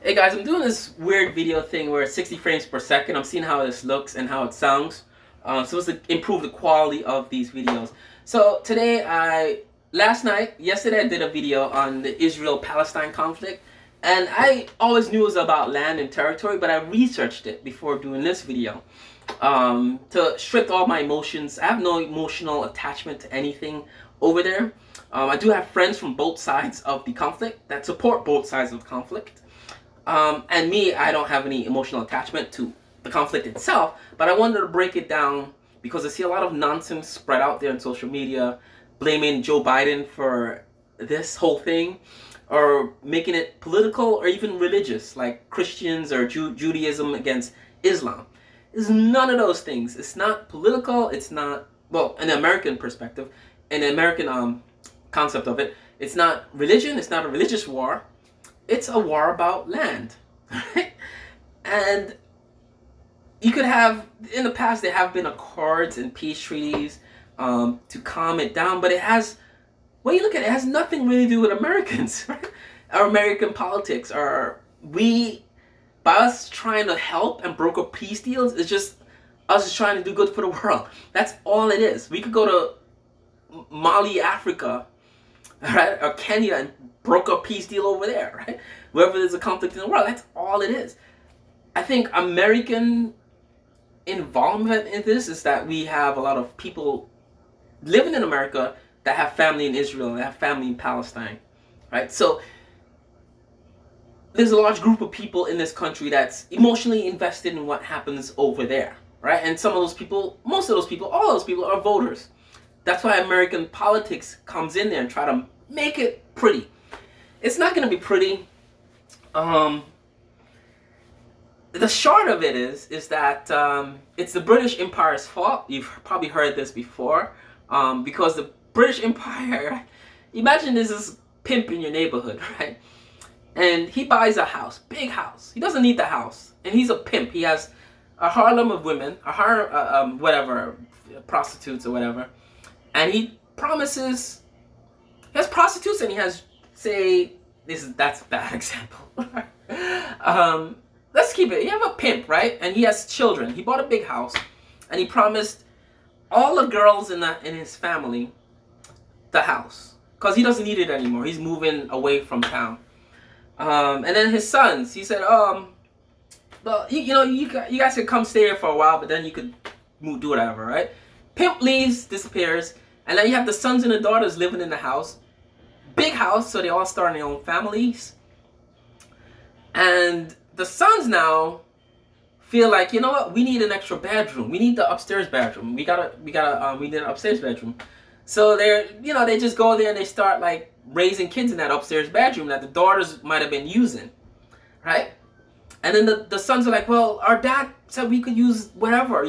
Hey guys, I'm doing this weird video thing where it's 60 frames per second. I'm seeing how this looks and how it sounds. So it's to improve the quality of these videos. So yesterday I did a video on the Israel-Palestine conflict. And I always knew it was about land and territory, but I researched it before doing this video. To strip all my emotions. I have no emotional attachment to anything over there. I do have friends from both sides of the conflict that support both sides of the conflict. And me, I don't have any emotional attachment to the conflict itself, but I wanted to break it down because I see a lot of nonsense spread out there on social media, blaming Joe Biden for this whole thing, or making it political or even religious, like Christians or Judaism against Islam. It's none of those things. It's not political. It's not, well, an American perspective, an American concept of it. It's not religion. It's not a religious war. It's a war about land. And you could have, in the past, there have been accords and peace treaties to calm it down, but it has, when you look at it, it has nothing really to do with Americans, right? Or American politics, or by us trying to help and broker peace deals, it's just us just trying to do good for the world. That's all it is. We could go to Mali, Africa, right, or Kenya and broke a peace deal over there, right? Wherever there's a conflict in the world, that's all it is. I think American involvement in this is that we have a lot of people living in America that have family in Israel, that have family in Palestine, right? So there's a large group of people in this country that's emotionally invested in what happens over there, right? And some of those people, most of those people, all those people are voters. That's why American politics comes in there and try to make it pretty. It's not going to be pretty. The short of it is that it's the British Empire's fault. You've probably heard this before. Because the British Empire, imagine there's this pimp in your neighborhood, right? And he buys a house, big house. He doesn't need the house. And he's a pimp. He has a harem of women, prostitutes or whatever. And he promises, he has prostitutes and he has, say, that's a bad example. Let's keep it. You have a pimp, right? And he has children. He bought a big house and he promised all the girls in his family the house because he doesn't need it anymore. He's moving away from town. And then his sons, he said, well, you guys could come stay here for a while, but then you could do whatever, right? Pimp leaves, disappears, and then you have the sons and the daughters living in the house. Big house, so they all start in their own families. And the sons now feel like, you know what, we need an extra bedroom. We need the upstairs bedroom. We need an upstairs bedroom. So they just go there and they start like raising kids in that upstairs bedroom that the daughters might have been using, right? And then the sons are like, well, our dad said we could use whatever,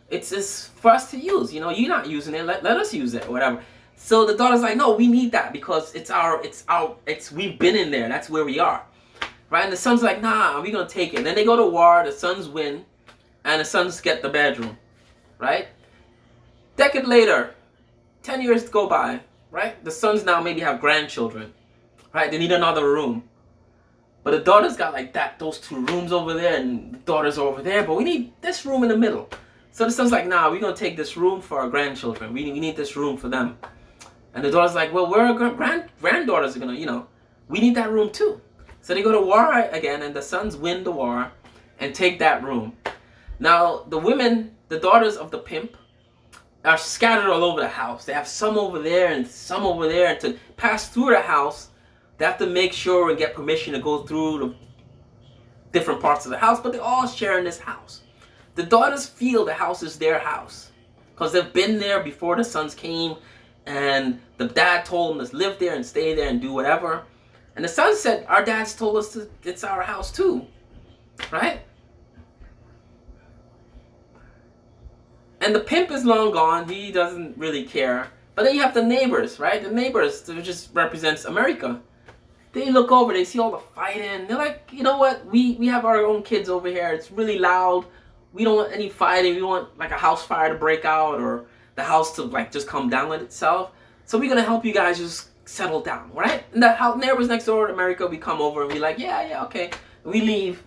it's for us to use, you're not using it, let us use it, or whatever. So the daughter's like, no, we need that because we've been in there, that's where we are, right? And the son's like, nah, we're gonna take it. And then they go to war, the sons win, and the sons get the bedroom, right? Decade later, 10 years go by, right? The sons now maybe have grandchildren, right? They need another room. But the daughter's got like those two rooms over there, and the daughters are over there, but we need this room in the middle. So the son's like, nah, we're gonna take this room for our grandchildren. We need this room for them. And the daughter's like, well, we're granddaughters are gonna, we need that room too. So they go to war again, and the sons win the war and take that room. Now, the daughters of the pimp, are scattered all over the house. They have some over there and some over there. And to pass through the house, they have to make sure and get permission to go through the different parts of the house, but they all share in this house. The daughters feel the house is their house because they've been there before the sons came, and the dad told them to live there and stay there and do whatever. And the sons said, our dad's told us it's our house too, right? And the pimp is long gone. He doesn't really care. But then you have the neighbors, right? The neighbors, which just represents America. They look over, they see all the fighting. They're like, you know what? We have our own kids over here. It's really loud. We don't want any fighting. We don't want like a house fire to break out or the house to like just come down with itself. So we're going to help you guys just settle down, right? And the neighbors next door in America, we come over and we like, yeah, okay. We leave,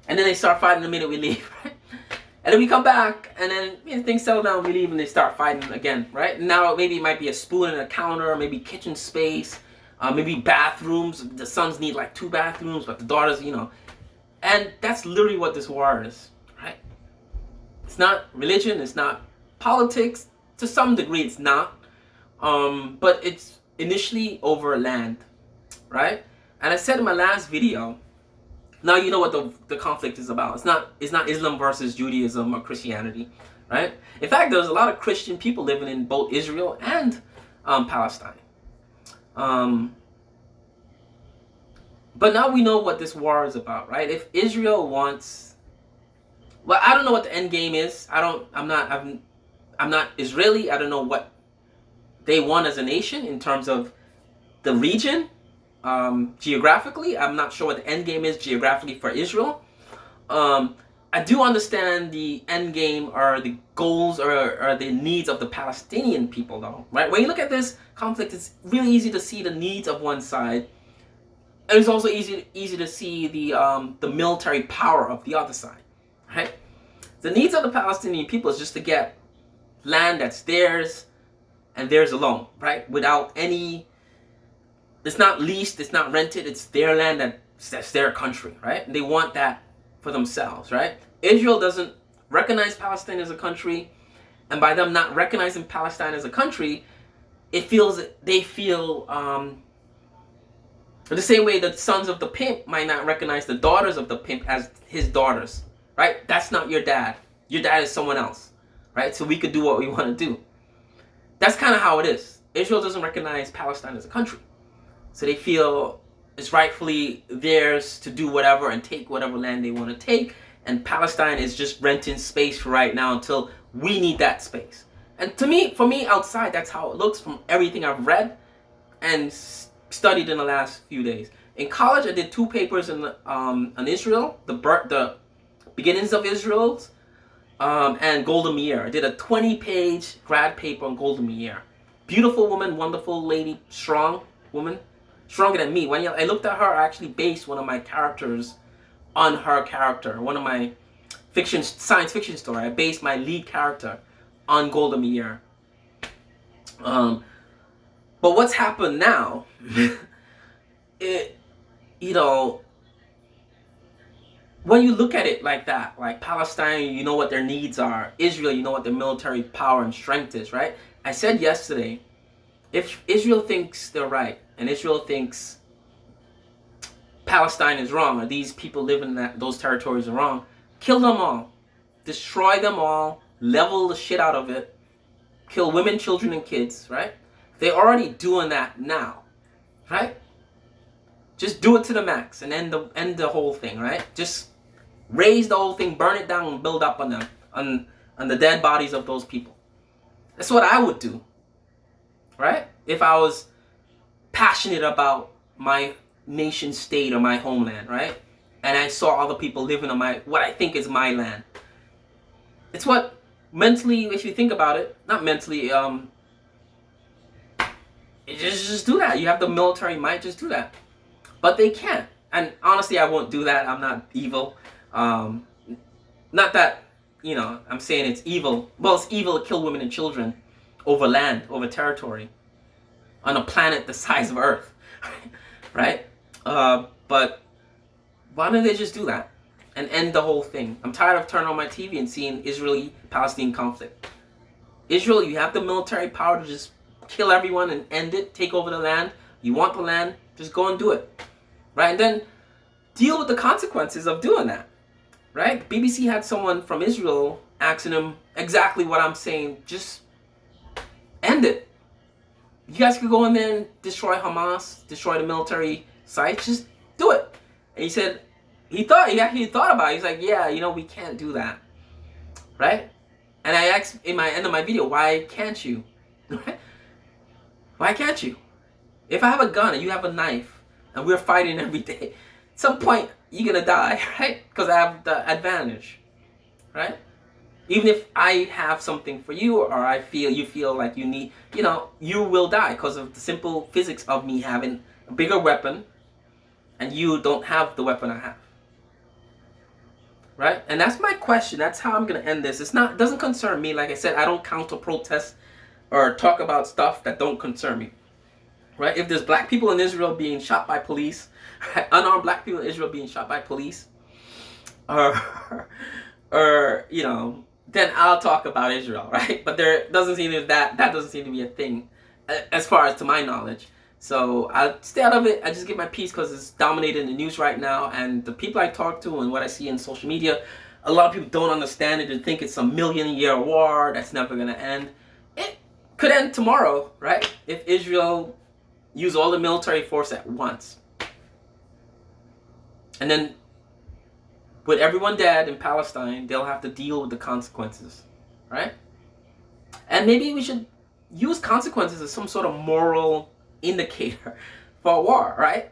and then they start fighting the minute we leave, right? And then we come back, and then things settle down, we leave, and they start fighting again, right? Now maybe it might be a spoon and a counter, maybe kitchen space, maybe bathrooms. The sons need like 2 bathrooms, but the daughters, And that's literally what this war is, right? It's not religion, it's not politics. To some degree, it's not. But it's initially over land, right? And I said in my last video, now you know what the conflict is about. It's not Islam versus Judaism or Christianity, right? In fact, there's a lot of Christian people living in both Israel and Palestine. But now we know what this war is about, right? If Israel wants, well, I don't know what the end game is. I'm not Israeli. I don't know what they want as a nation in terms of the region. Geographically, I'm not sure what the end game is geographically for Israel. I do understand the end game or the goals or the needs of the Palestinian people, though, right? When you look at this conflict, it's really easy to see the needs of one side, and it's also easy to see the military power of the other side, right? The needs of the Palestinian people is just to get land that's theirs and theirs alone, right? Without any. It's not leased, it's not rented, it's their land, that's their country, right? And they want that for themselves, right? Israel doesn't recognize Palestine as a country, and by them not recognizing Palestine as a country, they feel the same way the sons of the pimp might not recognize the daughters of the pimp as his daughters, right? That's not your dad. Your dad is someone else, right? So we could do what we want to do. That's kind of how it is. Israel doesn't recognize Palestine as a country. So they feel it's rightfully theirs to do whatever and take whatever land they want to take. And Palestine is just renting space for right now until we need that space. And for me, outside, that's how it looks from everything I've read and studied in the last few days. In college, I did 2 papers on Israel, the beginnings of Israel's, and Golda Meir. I did a 20-page grad paper on Golda Meir. Beautiful woman, wonderful lady, strong woman. Stronger than me. When I looked at her, I actually based one of my characters on her character. One of my science fiction story. I based my lead character on Golda Meir. But what's happened now? When you look at it like that, like Palestine, you know what their needs are. Israel, you know what their military power and strength is, right? I said yesterday, if Israel thinks they're right, and Israel thinks Palestine is wrong, or these people living in those territories are wrong, kill them all. Destroy them all. Level the shit out of it. Kill women, children, and kids, right? They're already doing that now, right? Just do it to the max and end the whole thing, right? Just raise the whole thing, burn it down, and build up on them, on the dead bodies of those people. That's what I would do, right? If I was passionate about my nation state or my homeland, right? And I saw other people living on what I think is my land. It's what mentally, if you think about it, not mentally, just do that. You have the military might, just do that. But they can't. And honestly, I won't do that. I'm not evil. Not that, I'm saying it's evil. Well, it's evil to kill women and children over land, over territory, on a planet the size of Earth, right? But why don't they just do that and end the whole thing? I'm tired of turning on my TV and seeing Israeli-Palestine conflict. Israel, you have the military power to just kill everyone and end it, take over the land. You want the land, just go and do it, right? And then deal with the consequences of doing that, right? BBC had someone from Israel asking him exactly what I'm saying. Just end it. You guys could go in there and destroy Hamas, destroy the military sites. Just do it. And he said, he actually thought about it. He's like, yeah, we can't do that, right? And I asked in my end of my video, why can't you? Why can't you? If I have a gun and you have a knife and we're fighting every day, at some point you're gonna die, right? Because I have the advantage, right? Even if I have something for you, or you feel like you need, you will die because of the simple physics of me having a bigger weapon and you don't have the weapon I have. right? And that's my question. That's how I'm gonna end this. It doesn't concern me. Like I said, I don't counter protest or talk about stuff that don't concern me, right? If there's black people in Israel being shot by police, right? Unarmed black people in Israel being shot by police, or or then I'll talk about Israel, right? But there doesn't seem to that doesn't seem to be a thing, as far as to my knowledge. So I'll stay out of it. I just get my piece because it's dominating the news right now, and the people I talk to and what I see in social media, a lot of people don't understand it and think it's a million-year war that's never gonna end. It could end tomorrow, right? If Israel use all the military force at once, and then with everyone dead in Palestine, they'll have to deal with the consequences, right? And maybe we should use consequences as some sort of moral indicator for a war, right?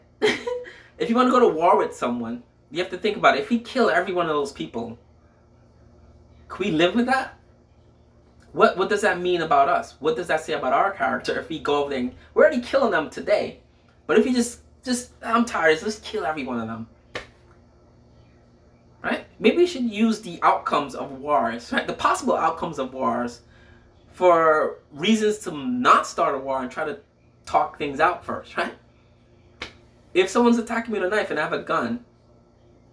If you want to go to war with someone, you have to think about it. If we kill every one of those people, can we live with that? What does that mean about us? What does that say about our character if we go over there and we're already killing them today? But if you just I'm tired, let's kill every one of them. Right? Maybe we should use the outcomes of wars, right? The possible outcomes of wars for reasons to not start a war and try to talk things out first, right? If someone's attacking me with a knife and I have a gun,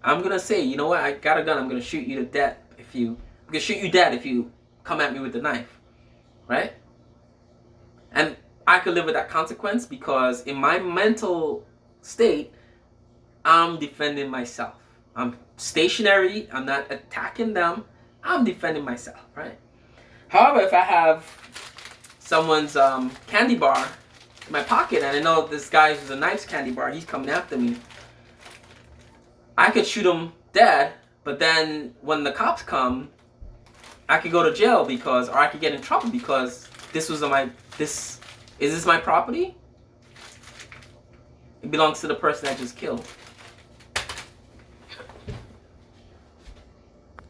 I'm gonna say, you know what? I got a gun. I'm gonna shoot you to death I'm gonna shoot you dead if you come at me with the knife, right? And I could live with that consequence because in my mental state, I'm defending myself. I'm stationary. I'm not attacking them. I'm defending myself, right? However, if I have someone's candy bar in my pocket and I know this guy with a knife's candy bar, he's coming after me, I could shoot him dead, but then when the cops come, I could go to jail or I could get in trouble because is this my property? It belongs to the person I just killed.